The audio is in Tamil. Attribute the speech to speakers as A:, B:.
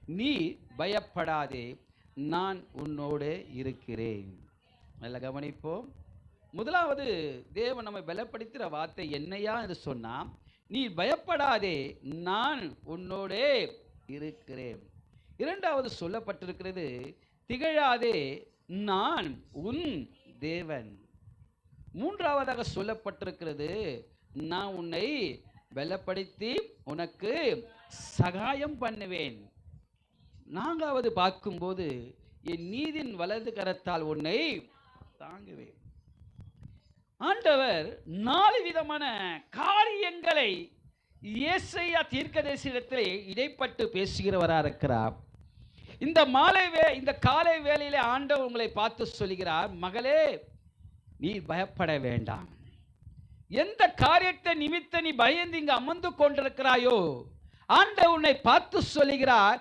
A: நீ பயப்படாதே, நான் உன்னோடு இருக்கிறேன். நல்ல கவனிப்போம். முதலாவது தேவன் நம்மை பலப்படுத்துகிற வார்த்தை என்னையா என்று சொன்னா, நீ பயப்படாதே, நான் உன்னோடே இருக்கிறேன். இரண்டாவது சொல்லப்பட்டிருக்கிறது, திகழாதே, நான் உன் தேவன். மூன்றாவதாக சொல்லப்பட்டிருக்கிறது, நான் உன்னை பலப்படுத்தி உனக்கு சகாயம் பண்ணுவேன். நான்காவது பார்க்கும்போது, என் நீதின் வலது கரத்தால் உன்னை தாங்குவேன். ஆண்டவர் 4 விதமான காரியங்களை ஏசாயா தீர்க்கதரிசியிடத்திலே இடைப்பட்டு பேசுகிறவராக இருக்கிறார். இந்த காலை வேளையிலே ஆண்டவர் உங்களை பார்த்து சொல்கிறார், மகளே, நீ பயப்பட வேண்டாம். எந்த காரியத்தை நிமித்த நீ பயந்து இங்கு அமர்ந்து கொண்டிருக்கிறாயோ, ஆண்டவர் உன்னை பார்த்து சொல்லுகிறார்,